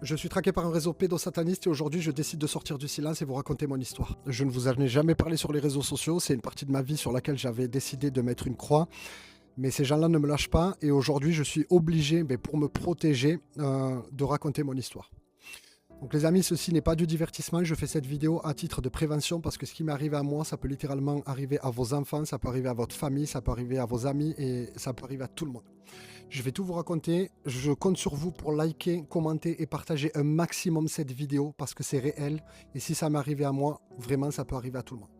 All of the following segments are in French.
Je suis traqué par un réseau pédosataniste et aujourd'hui je décide de sortir du silence et vous raconter mon histoire. Je ne vous en ai jamais parlé sur les réseaux sociaux, c'est une partie de ma vie sur laquelle j'avais décidé de mettre une croix, mais ces gens-là ne me lâchent pas et aujourd'hui je suis obligé, pour me protéger, de raconter mon histoire. Donc les amis, ceci n'est pas du divertissement, je fais cette vidéo à titre de prévention parce que ce qui m'est arrivé à moi, ça peut littéralement arriver à vos enfants, ça peut arriver à votre famille, ça peut arriver à vos amis et ça peut arriver à tout le monde. Je vais tout vous raconter, je compte sur vous pour liker, commenter et partager un maximum cette vidéo parce que c'est réel et si ça m'est arrivé à moi, vraiment ça peut arriver à tout le monde.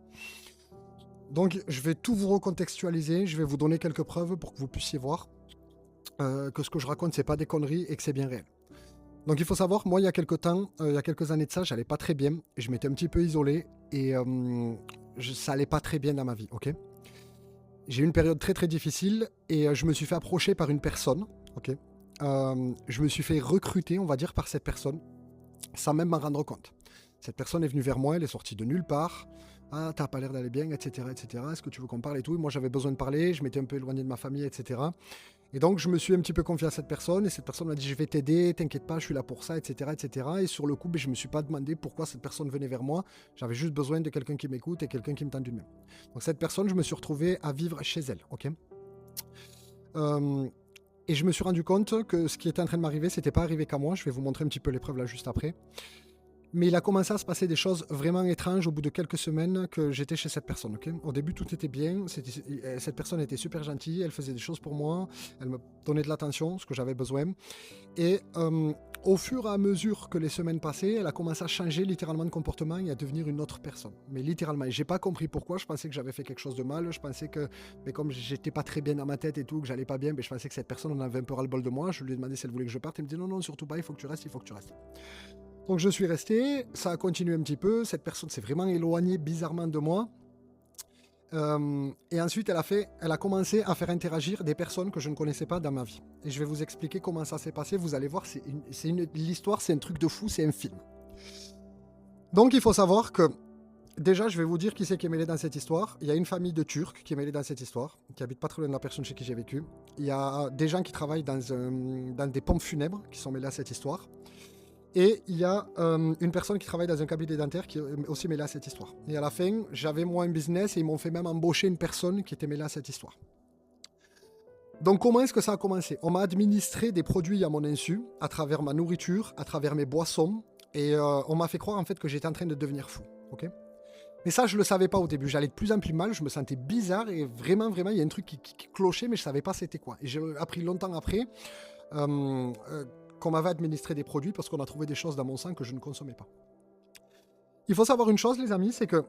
Donc je vais tout vous recontextualiser, je vais vous donner quelques preuves pour que vous puissiez voir que ce que je raconte c'est pas des conneries et que c'est bien réel. Donc il faut savoir, moi il y a quelques temps, il y a quelques années de ça, j'allais pas très bien, je m'étais un petit peu isolé et ça allait pas très bien dans ma vie, ok. J'ai eu une période très très difficile et je me suis fait approcher par une personne, ok. Je me suis fait recruter, on va dire, par cette personne, sans même m'en rendre compte. Cette personne est venue vers moi, elle est sortie de nulle part. Ah, t'as pas l'air d'aller bien, etc., etc. Est-ce que tu veux qu'on parle et tout? Et moi j'avais besoin de parler, je m'étais un peu éloigné de ma famille, etc. Et donc, je me suis un petit peu confié à cette personne, et cette personne m'a dit, je vais t'aider, t'inquiète pas, je suis là pour ça, etc., etc. Et sur le coup, je me suis pas demandé pourquoi cette personne venait vers moi. J'avais juste besoin de quelqu'un qui m'écoute et quelqu'un qui me tende une main. Donc, cette personne, je me suis retrouvé à vivre chez elle, ok. Euh, et je me suis rendu compte que ce qui était en train de m'arriver, c'était pas arrivé qu'à moi. Je vais vous montrer un petit peu l'épreuve là juste après. Mais il a commencé à se passer des choses vraiment étranges au bout de quelques semaines que j'étais chez cette personne. Ok, au début, tout était bien. Cette personne était super gentille. Elle faisait des choses pour moi. Elle me donnait de l'attention, ce que j'avais besoin. Et au fur et à mesure que les semaines passaient, elle a commencé à changer littéralement de comportement et à devenir une autre personne. Mais littéralement, et j'ai pas compris pourquoi. Je pensais que j'avais fait quelque chose de mal. Je pensais que, mais comme j'étais pas très bien dans ma tête et tout, que j'allais pas bien, je pensais que cette personne en avait un peu ras-le-bol de moi. Je lui ai demandé si elle voulait que je parte. Elle me dit non, non, surtout pas. Il faut que tu restes. Il faut que tu restes. Donc je suis resté, ça a continué un petit peu, cette personne s'est vraiment éloignée bizarrement de moi. Et ensuite, elle a commencé à faire interagir des personnes que je ne connaissais pas dans ma vie. Et je vais vous expliquer comment ça s'est passé. Vous allez voir, l'histoire, c'est un truc de fou, c'est un film. Donc il faut savoir que, déjà, je vais vous dire qui c'est qui est mêlé dans cette histoire. Il y a une famille de Turcs qui est mêlée dans cette histoire, qui habite pas très loin de la personne chez qui j'ai vécu. Il y a des gens qui travaillent dans des pompes funèbres qui sont mêlés à cette histoire. Et il y a une personne qui travaille dans un cabinet dentaire qui est aussi mêlée à cette histoire. Et à la fin, j'avais moi un business et ils m'ont fait même embaucher une personne qui était mêlée à cette histoire. Donc comment est-ce que ça a commencé? On m'a administré des produits à mon insu, à travers ma nourriture, à travers mes boissons, et on m'a fait croire en fait que j'étais en train de devenir fou. Ok. Mais ça, je ne le savais pas au début. J'allais de plus en plus mal, je me sentais bizarre et vraiment, vraiment, il y a un truc qui clochait, mais je ne savais pas c'était quoi. Et j'ai appris longtemps après qu'on m'avait administré des produits parce qu'on a trouvé des choses dans mon sang que je ne consommais pas. Il faut savoir une chose, les amis, c'est que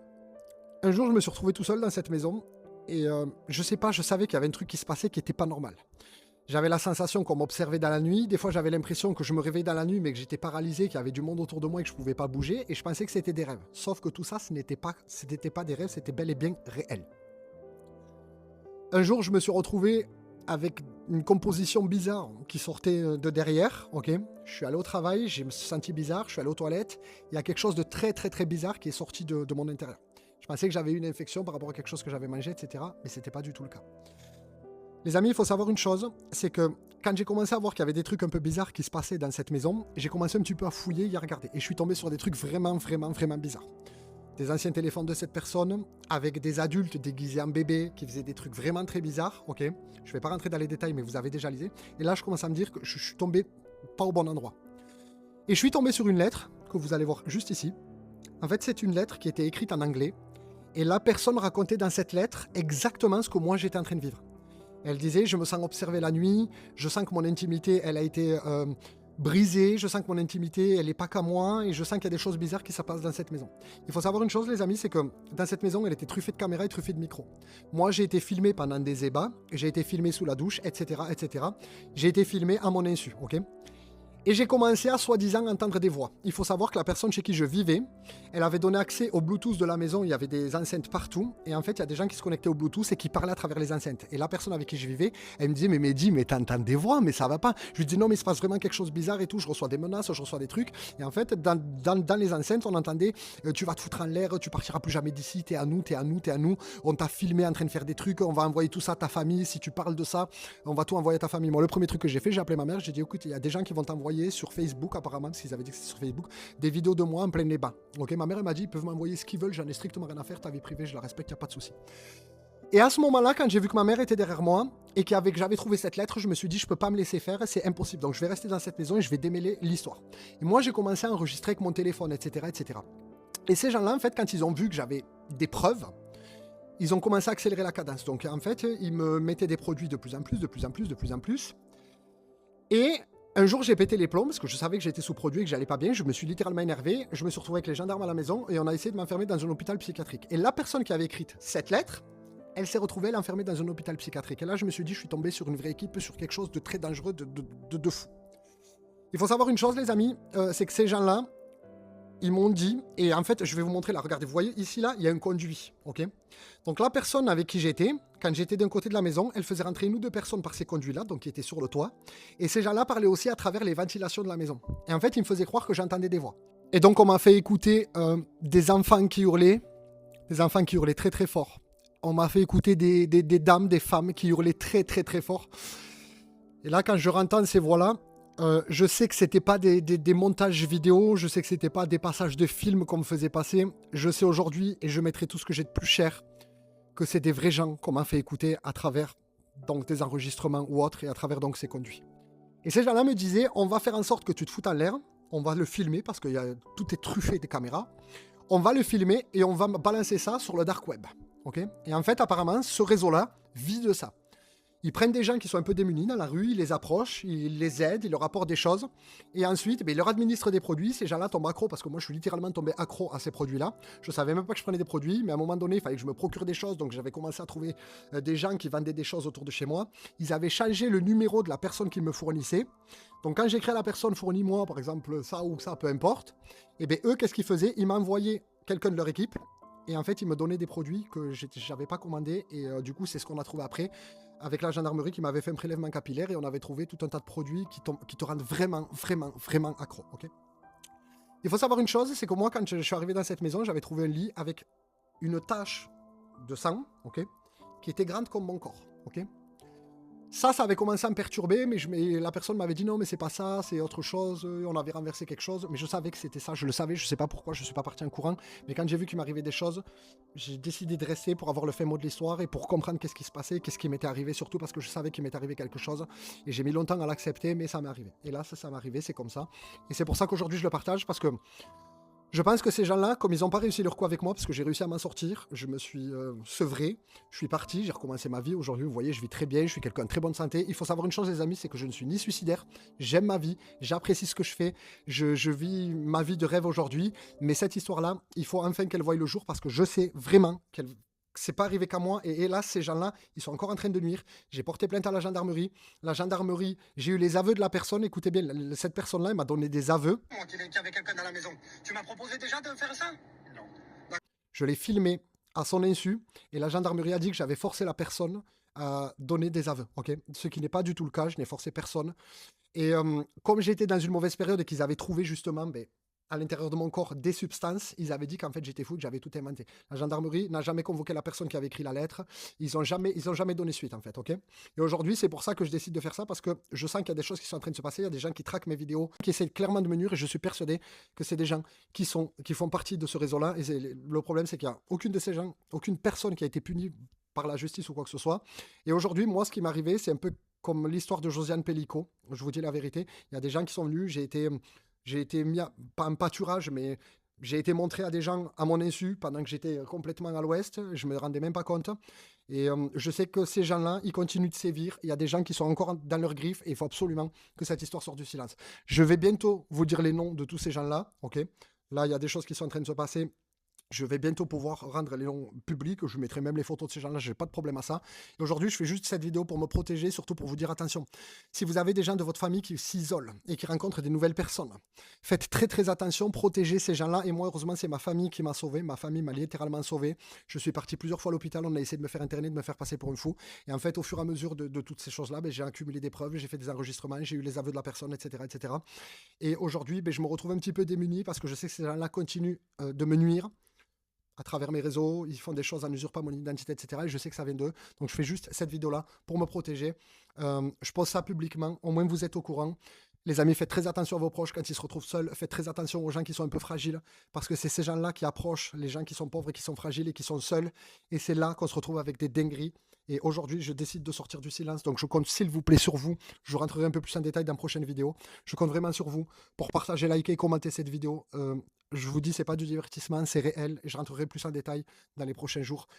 un jour, je me suis retrouvé tout seul dans cette maison et je sais pas, je savais qu'il y avait un truc qui se passait qui n'était pas normal. J'avais la sensation qu'on m'observait dans la nuit. Des fois, j'avais l'impression que je me réveillais dans la nuit, mais que j'étais paralysé, qu'il y avait du monde autour de moi et que je ne pouvais pas bouger. Et je pensais que c'était des rêves. Sauf que tout ça, ce n'était pas des rêves, c'était bel et bien réel. Un jour, je me suis retrouvé avec une composition bizarre qui sortait de derrière, ok. Je suis allé au travail, je me suis senti bizarre, je suis allé aux toilettes, il y a quelque chose de très très très bizarre qui est sorti de mon intérieur. Je pensais que j'avais eu une infection par rapport à quelque chose que j'avais mangé, etc. Mais c'était pas du tout le cas. Les amis, il faut savoir une chose, c'est que quand j'ai commencé à voir qu'il y avait des trucs un peu bizarres qui se passaient dans cette maison, j'ai commencé un petit peu à fouiller et à regarder. Et je suis tombé sur des trucs vraiment, vraiment, vraiment bizarres. Des anciens téléphones de cette personne, avec des adultes déguisés en bébé qui faisaient des trucs vraiment très bizarres, ok. Je vais pas rentrer dans les détails, mais vous avez déjà lisé. Et là, je commence à me dire que je suis tombé pas au bon endroit. Et je suis tombé sur une lettre que vous allez voir juste ici. En fait, c'est une lettre qui était écrite en anglais. Et la personne racontait dans cette lettre exactement ce que moi j'étais en train de vivre. Elle disait, je me sens observée la nuit, je sens que mon intimité, elle a été brisée, je sens que mon intimité, elle n'est pas qu'à moi, et je sens qu'il y a des choses bizarres qui se passent dans cette maison. Il faut savoir une chose, les amis, c'est que dans cette maison, elle était truffée de caméras et truffée de micros. Moi, j'ai été filmé pendant des ébats, j'ai été filmé sous la douche, etc., etc. J'ai été filmé à mon insu, ok. Et j'ai commencé à soi-disant entendre des voix. Il faut savoir que la personne chez qui je vivais, elle avait donné accès au Bluetooth de la maison, il y avait des enceintes partout, et en fait il y a des gens qui se connectaient au Bluetooth et qui parlaient à travers les enceintes. Et la personne avec qui je vivais, elle me disait, mais Mehdi, mais t'entends des voix, mais ça va pas. Je lui dis, non mais il se passe vraiment quelque chose de bizarre et tout, je reçois des menaces, je reçois des trucs. Et en fait, dans les enceintes, on entendait, tu vas te foutre en l'air, tu partiras plus jamais d'ici, t'es à nous, t'es à nous, t'es à nous, on t'a filmé en train de faire des trucs, on va envoyer tout ça à ta famille, si tu parles de ça, on va tout envoyer à ta famille. Moi, le premier truc que j'ai fait, j'ai appelé ma mère, j'ai dit, écoute, il y a des gens qui vont t'envoyer m'envoyer sur Facebook, apparemment, parce qu'ils avaient dit que c'était sur Facebook, des vidéos de moi en plein les bains. Ok, ma mère elle m'a dit, ils peuvent m'envoyer ce qu'ils veulent, j'en ai strictement rien à faire, ta vie privée, je la respecte, il n'y a pas de souci. Et à ce moment-là, quand j'ai vu que ma mère était derrière moi et que j'avais trouvé cette lettre, je me suis dit, je peux pas me laisser faire, c'est impossible. Donc je vais rester dans cette maison et je vais démêler l'histoire. Et moi, j'ai commencé à enregistrer avec mon téléphone, etc., etc. Et ces gens-là, en fait, quand ils ont vu que j'avais des preuves, ils ont commencé à accélérer la cadence. Donc en fait, ils me mettaient des produits de plus en plus, de plus en plus, de plus en plus. Et un jour, j'ai pété les plombs parce que je savais que j'étais sous-produit et que j'allais pas bien. Je me suis littéralement énervé. Je me suis retrouvé avec les gendarmes à la maison et on a essayé de m'enfermer dans un hôpital psychiatrique. Et la personne qui avait écrit cette lettre, elle s'est retrouvée enfermée dans un hôpital psychiatrique. Et là, je me suis dit, je suis tombé sur une vraie équipe, sur quelque chose de très dangereux, de fou. Il faut savoir une chose, les amis, c'est que ces gens-là, ils m'ont dit, et en fait, je vais vous montrer là, regardez, vous voyez, ici, là, il y a un conduit, ok? Donc la personne avec qui j'étais, quand j'étais d'un côté de la maison, elle faisait rentrer une ou deux personnes par ces conduits-là, donc qui étaient sur le toit, et ces gens-là parlaient aussi à travers les ventilations de la maison. Et en fait, ils me faisaient croire que j'entendais des voix. Et donc, on m'a fait écouter des enfants qui hurlaient très très fort. On m'a fait écouter des dames, des femmes qui hurlaient très très très fort. Et là, quand je entends ces voix-là, je sais que c'était pas des montages vidéo, je sais que c'était pas des passages de films qu'on me faisait passer. Je sais aujourd'hui, et je mettrai tout ce que j'ai de plus cher, que c'est des vrais gens qu'on m'a fait écouter à travers donc, des enregistrements ou autres, et à travers donc ces conduits. Et ces gens-là me disaient, on va faire en sorte que tu te foutes en l'air, on va le filmer, parce que tout est truffé des caméras, on va le filmer et on va balancer ça sur le dark web. Okay, et en fait, apparemment, ce réseau-là vit de ça. Ils prennent des gens qui sont un peu démunis dans la rue, ils les approchent, ils les aident, ils leur apportent des choses. Et ensuite, ils leur administrent des produits. Ces gens-là tombent accro, parce que moi, je suis littéralement tombé accro à ces produits-là. Je savais même pas que je prenais des produits, mais à un moment donné, il fallait que je me procure des choses. Donc, j'avais commencé à trouver des gens qui vendaient des choses autour de chez moi. Ils avaient changé le numéro de la personne qui me fournissait. Donc, quand j'écris à la personne, fournis-moi, par exemple, ça ou ça, peu importe. Et bien, eux, qu'est-ce qu'ils faisaient? Ils m'envoyaient quelqu'un de leur équipe. Et en fait, ils me donnaient des produits que je n'avais pas commandés. Et du coup, c'est ce qu'on a trouvé après avec la gendarmerie qui m'avait fait un prélèvement capillaire. Et on avait trouvé tout un tas de produits qui te rendent vraiment, vraiment, vraiment accro. Okay, il faut savoir une chose, c'est que moi, quand je suis arrivé dans cette maison, j'avais trouvé un lit avec une tache de sang, okay, qui était grande comme mon corps. Okay, ça avait commencé à me perturber, mais la personne m'avait dit non, mais c'est pas ça, c'est autre chose. On avait renversé quelque chose, mais je savais que c'était ça, je le savais, je sais pas pourquoi, je suis pas parti en courant. Mais quand j'ai vu qu'il m'arrivait des choses, j'ai décidé de rester pour avoir le fin mot de l'histoire et pour comprendre qu'est-ce qui se passait, qu'est-ce qui m'était arrivé, surtout parce que je savais qu'il m'était arrivé quelque chose. Et j'ai mis longtemps à l'accepter, mais ça m'est arrivé. Et là, ça m'est arrivé, c'est comme ça. Et c'est pour ça qu'aujourd'hui, je le partage, parce que je pense que ces gens-là, comme ils n'ont pas réussi leur coup avec moi, parce que j'ai réussi à m'en sortir, je me suis sevré, je suis parti, j'ai recommencé ma vie. Aujourd'hui, vous voyez, je vis très bien, je suis quelqu'un de très bonne santé. Il faut savoir une chose, les amis, c'est que je ne suis ni suicidaire, j'aime ma vie, j'apprécie ce que je fais, je vis ma vie de rêve aujourd'hui. Mais cette histoire-là, il faut enfin qu'elle voie le jour, parce que je sais vraiment qu'elle... C'est pas arrivé qu'à moi, et hélas, ces gens-là, ils sont encore en train de nuire. J'ai porté plainte à la gendarmerie. La gendarmerie, j'ai eu les aveux de la personne. Écoutez bien, cette personne-là, elle m'a donné des aveux. Moi qui avait quelqu'un dans la maison. Tu m'as proposé déjà de faire ça? Non. Je l'ai filmé à son insu, et la gendarmerie a dit que j'avais forcé la personne à donner des aveux. Okay, ce qui n'est pas du tout le cas, je n'ai forcé personne. Et comme j'étais dans une mauvaise période et qu'ils avaient trouvé justement... à l'intérieur de mon corps des substances, ils avaient dit qu'en fait j'étais fou, que j'avais tout inventé. La gendarmerie n'a jamais convoqué la personne qui avait écrit la lettre, ils ont jamais donné suite en fait, ok. Et aujourd'hui, c'est pour ça que je décide de faire ça, parce que je sens qu'il y a des choses qui sont en train de se passer, il y a des gens qui traquent mes vidéos, qui essaient clairement de me nuire, et je suis persuadé que c'est des gens qui font partie de ce réseau-là, et le problème c'est qu'il n'y a aucune de ces gens, aucune personne qui a été punie par la justice ou quoi que ce soit. Et aujourd'hui, moi, ce qui m'est arrivé, c'est un peu comme l'histoire de Josiane Pellico, je vous dis la vérité, il y a des gens qui sont venus, j'ai été mis, pas en pâturage, mais j'ai été montré à des gens à mon insu pendant que j'étais complètement à l'ouest. Je ne me rendais même pas compte. Et je sais que ces gens-là, ils continuent de sévir. Il y a des gens qui sont encore dans leurs griffes et il faut absolument que cette histoire sorte du silence. Je vais bientôt vous dire les noms de tous ces gens-là. Okay, là, il y a des choses qui sont en train de se passer. Je vais bientôt pouvoir rendre les noms publics, je mettrai même les photos de ces gens-là, je n'ai pas de problème à ça. Et aujourd'hui, je fais juste cette vidéo pour me protéger, surtout pour vous dire attention. Si vous avez des gens de votre famille qui s'isolent et qui rencontrent des nouvelles personnes, faites très très attention, protégez ces gens-là. Et moi, heureusement, c'est ma famille qui m'a sauvé, ma famille m'a littéralement sauvé. Je suis parti plusieurs fois à l'hôpital, on a essayé de me faire interner, de me faire passer pour un fou. Et en fait, au fur et à mesure de toutes ces choses-là, j'ai accumulé des preuves, j'ai fait des enregistrements, j'ai eu les aveux de la personne, etc. etc. Et aujourd'hui, je me retrouve un petit peu démuni parce que je sais que ces gens-là continuent de me nuire à travers mes réseaux, ils font des choses en usurpant mon identité, etc. Et je sais que ça vient d'eux. Donc je fais juste cette vidéo-là pour me protéger. Je pose ça publiquement, au moins vous êtes au courant. Les amis, faites très attention à vos proches quand ils se retrouvent seuls. Faites très attention aux gens qui sont un peu fragiles, parce que c'est ces gens-là qui approchent les gens qui sont pauvres et qui sont fragiles et qui sont seuls. Et c'est là qu'on se retrouve avec des dingueries. Et aujourd'hui, je décide de sortir du silence. Donc, je compte, s'il vous plaît, sur vous. Je rentrerai un peu plus en détail dans la prochaine vidéo. Je compte vraiment sur vous pour partager, liker et commenter cette vidéo. Je vous dis, c'est pas du divertissement, c'est réel. Et je rentrerai plus en détail dans les prochains jours.